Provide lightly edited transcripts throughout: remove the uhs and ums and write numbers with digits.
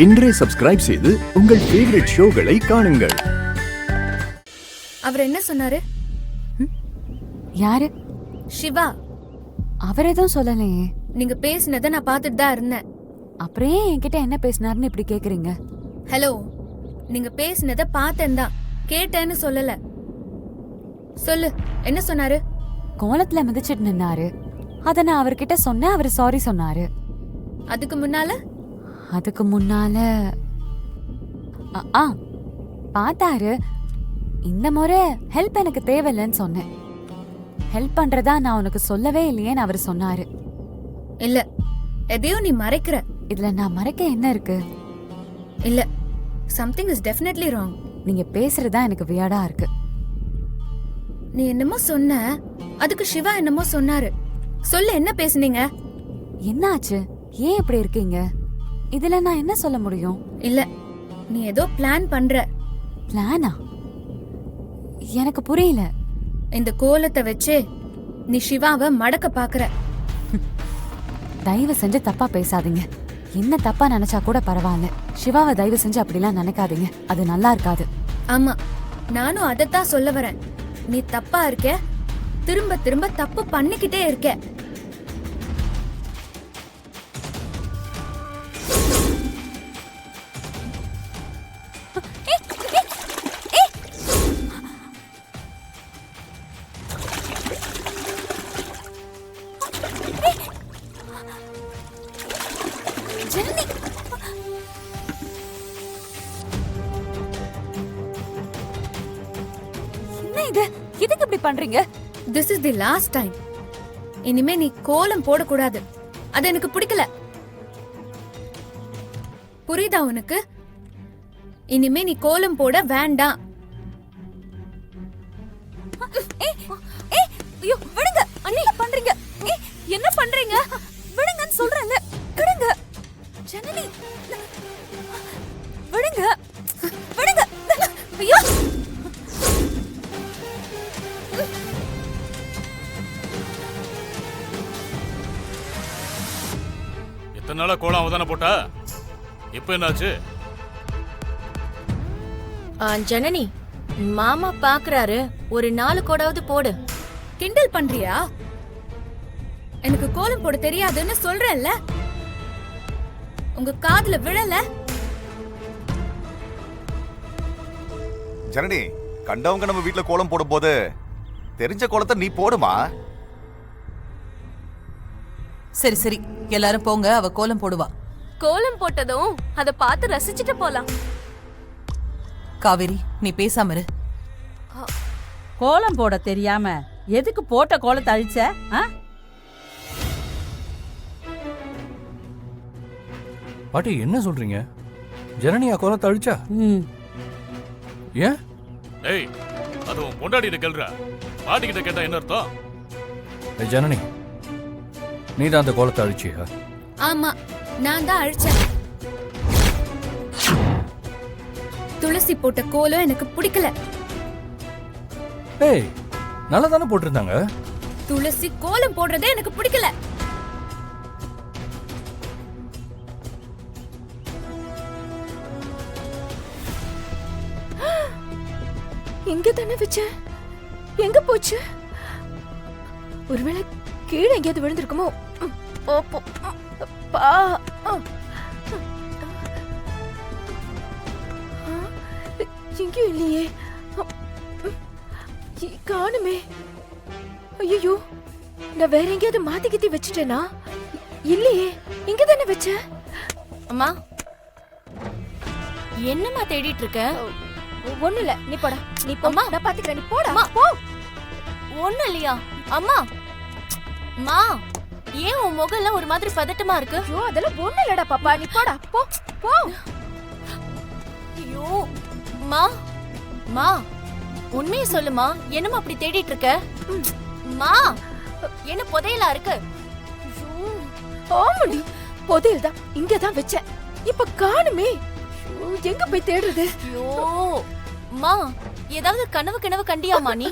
இன்றே சப்ஸ்கிரைப் செய்து உங்கள் ஃபேவரட் ஷோகளை காணுங்கள். அவர் என்ன சொன்னாரு? யாரு? சிவா. அவர் எதுவும் சொல்லலையே. நீங்க பேசினதை நான் பார்த்துட்டு தான் இருந்தேன். அப்புறம் ஏன் என்கிட்ட என்ன பேசினாருன்னு இப்படி கேக்குறீங்க? ஹலோ, நீங்க பேசினதை பார்த்தேன் தான், கேட்டேன்னு சொல்லல. சொல்லு, என்ன சொன்னாரு? கோலத்துல மிதிச்சிட்டு நின்னாரு. அத நான் அவர்கிட்ட சொன்னேன். அவரு சாரி சொன்னாரு. அதுக்கு முன்னால பார்த்தாரு. இந்த முறை ஹெல்ப் எனக்கு தேவையில்லைன்னு சொன்னேன். ஹெல்ப் பண்றதா நான் உனக்கு சொல்லவே இல்லையேன்னு அவர் சொன்னாரு. இல்ல, எதையும் நீ மறைக்கிற. இதுல நான் மறைக்க என்ன இருக்கு? இல்ல, something is definitely wrong. நீங்க பேசுறதா எனக்கு வியர்டா இருக்கு. நீ என்னமோ சொன்ன, அதுக்கு சிவா என்னமோ சொன்னாரு. சொல்லு, என்ன பேசுனீங்க? என்னாச்சு? ஏன் இப்படி இருக்கீங்க? இதுல நான் என்ன சொல்ல முடியும்? இல்ல, நீ ஏதோ பிளான் பண்ற. பிளானா? எனக்கு புரியல. இந்த கோலத்தை வச்சு நீ சிவாவை மடக்க பாக்குற. தயவு செஞ்சு தப்பா பேசாதீங்க. என்ன தப்பா நினைச்சா கூட பரவாயில்ல. சிவாவை தயவு செஞ்சு அப்படிலாம் நினைக்காதீங்க. அது நல்லா இருக்காது. ஆமா, நானும் அதத்தான் சொல்ல வரேன். நீ தப்பா இருக்க, திரும்ப திரும்ப தப்பு பண்ணிக்கிட்டே இருக்க. எதுக்கு இப்படி பண்றீங்க? This is the last time. இனிமே நீ கோலம் போடக்கூடாது. அது எனக்கு பிடிக்கல. புரியுதா உனக்கு? இனிமே நீ கோலம் போட வேண்டாம். ஐயோ, விடுங்க. அண்ணி பண்றீங்க. என்ன பண்றீங்க? விடுங்கன்னு சொல்றேன்ல. விடுங்க. ஜனனி, விடுங்க. விடுங்க. ஐயோ, எத்தனை நாளா கோலம் அவதான போட்டா? இப்ப என்னாச்சு? ஜனனி, மாமா பாக்குறாரு. ஒரு 4 கோடாவது போடு. கிண்டல் பண்றியா? எனக்கு கோலம் போட தெரியாதுன்னு சொல்றேன்ல. உங்க காதுல விழல? ஜனனி, கண்டவங்க நம்ம வீட்ல கோலம் போடும் போது தெரிஞ்ச கோலத்தை நீ போடுமா? சரி சரி, எல்லாரும் போங்க. அவ கோலம் போடுவா. கோலம் போட்டதும் அத பார்த்து ரசிச்சுட்டு போலாம். காவேரி, நீ பேசாம இரு. கோலம் போட தெரியாம எதுக்கு போட்ட கோலத்தை அழிச்ச? பாட்டி, என்ன சொல்றீங்க? ஜனனியா கோலத்தை அழிச்சா? ஏன்? ஏய், அது உன் பொண்டாட்டிட்ட கேளுடா. பாட்டி கிட்ட கேட்டா என்ன அர்த்தம்? ஜனனி, நீ தான் அந்த கோலத்தை அழிச்சியா? ஆமா, நான் தான் அழிச்சேன். துளசி போட்ட கோலம் எனக்கு பிடிக்கல. ஏய், நல்லா தானே போட்டிருந்தாங்க. துளசி கோலம் போடுறதே எனக்கு பிடிக்கல. எங்க தானே வச்ச? எங்க போச்சு? ஒருவேளை கீழே எங்கேயாவது விழுந்திருக்குமோ? எங்கேயும் இல்லையே. காணுமே. ஐயோ, நான் வேற எங்கேயாவது மாத்தி கித்தி வச்சுட்டேனா? இல்லையே, இங்க தானே வச்ச. அம்மா, என்னம்மா தேடிட்டு இருக்க? ஒண்ணு இல்ல, நீ போடா. நீ போமா, நான் பாத்துக்கிறேன். நீ போடா. போ. ஒண்ணு இல்லையா? அம்மா, மா, ஏன் உன் முகம்லாம் ஒரு மாதிரி பதட்டமா இருக்கு? ஐயோ, அதெல்லாம் ஒண்ணு இல்லடா பாப்பா. நீ போடா. போ போ. ஐயோ, மா மா, உண்மையை சொல்லுமா. என்னமா அப்படி தேடிட்டு இருக்க? மா, என்ன புதையலா இருக்கு? ஆமாடி, புதையல் தான். இங்கதான் வச்சேன். இப்ப காணுமே. எங்க போய் தேடுறது? ஐயோ மா, ஏதாவது கனவு கண்டியாமா நீ?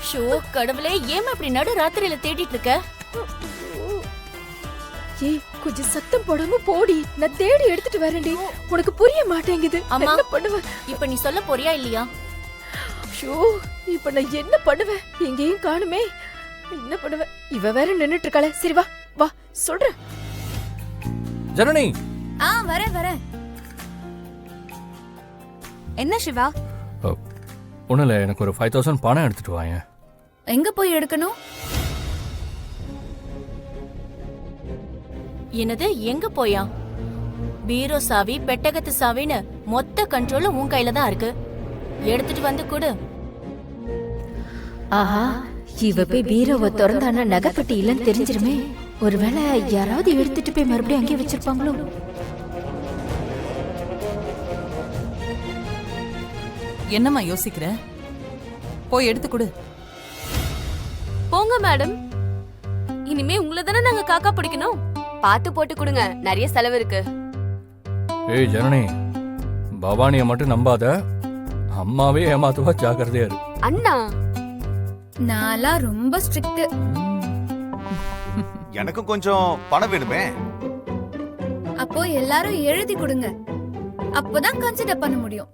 ஷோ கடவுளே, ஏன் இப்படி நடு ராத்திரியில தேடிட்டு இருக்க? கொஞ்சம் சத்தம் போடாம போடி, நான் தேடி எடுத்துட்டு வரேன்டி. உனக்கு புரிய மாட்டேங்குது. அம்மா. என்ன பண்ணுவேன்? இப்ப நீ சொல்ல போறியா இல்லையா? ஷோ, இப்ப நான் என்ன பண்ணுவேன்? எங்கேயும் காணுமே. என்ன பண்ணுவேன்? இவ வேற நின்னுட்டு இருக்காளே. சரி வா வா சொல்றேன். ஜனனி வரேன். என்ன சிவா? ஒன்றும் இல்லை, எனக்கு ஒரு 5000 பணம் எடுத்துட்டு வாங்க. எங்க போய் எடுக்கணும்? என்னது எங்க போயா? பீரோ சாவி, பெட்டகத்து சாவின்னு மொத்த கண்ட்ரோலும் உன் கையில தான் இருக்கு. எடுத்துட்டு வந்து கொடு. ஆஹா, இவ போய் பீரோவை திறந்தானா நகைப்பட்டி இல்லைன்னு தெரிஞ்சிருமே. ஒருவேளை யாராவது எடுத்துட்டு போய் மறுபடியும் அங்கேயே வச்சிருப்பாங்களோ? என்னம்மா யோசிக்கிற? போய் எடுத்து கொடு. போங்க மேடம், இனிமே உங்களை தானே நாங்க காக்கா பிடிக்கணும். பார்த்து போட்டு கொடுங்க, நிறைய செலவு இருக்கு. ஏய் ஜனனி, பவானியை மட்டும் நம்பாத, அம்மாவே ஏமாத்துவா, ஜாக்கிரதையா இரு. அண்ணா, நான்லாம் ரொம்ப ஸ்ட்ரிக்ட். எனக்கும் கொஞ்சம் பணம் வேணுமே. அப்போ எல்லாரும் எழுதி கொடுங்க, அப்பதான் கன்சிடர் பண்ண முடியும்.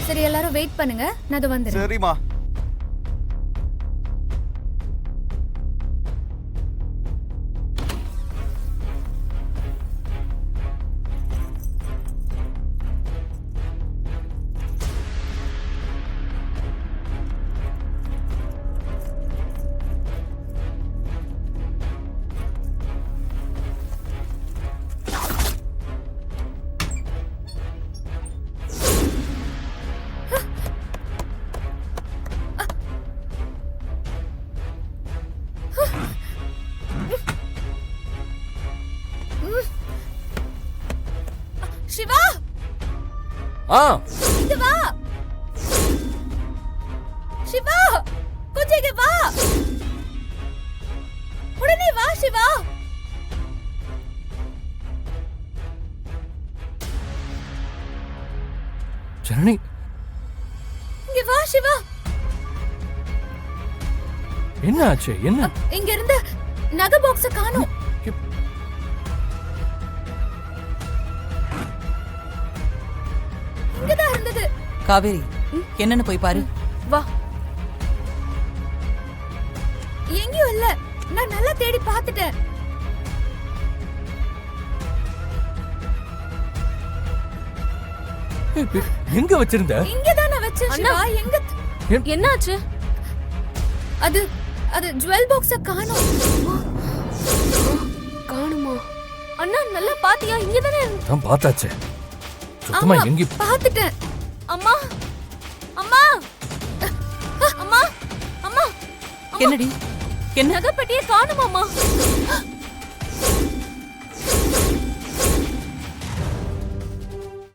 சரி, எல்லாரும் வெயிட் பண்ணுங்க, நான் அது வந்துடுறேன். சரிம்மா. சிவா, இது வா. சிவா, கொஞ்சம் இங்க வா. உடனே வா சிவா. ஜனனி, இங்க வா சிவா. என்ன ஆச்சு? என்ன? இங்க இருந்து நகை பாக்ஸ காணோம். இங்கதான் இருந்தது. காவேரி, என்னன்னு போய் பாரு. வா. எங்கேயும் இல்ல, நான் நல்லா தேடி பார்த்துட்டேன். எங்க வச்சிருந்த? இங்கதான் நான் வச்சேன் சிவா. எங்க? என்னாச்சு? அது அது ஜுவல் பாக்ஸ காணோம். காணுமா? அண்ணா நல்லா பாத்தியா? இங்கதானே. நான் பார்த்தாச்சே, சுத்தமா எங்க பார்த்துட்டேன். அம்மா, அம்மா, அம்மா, அம்மா, என்னடி? என்ன? நகைப்பட்டியே காணுமாம்மா.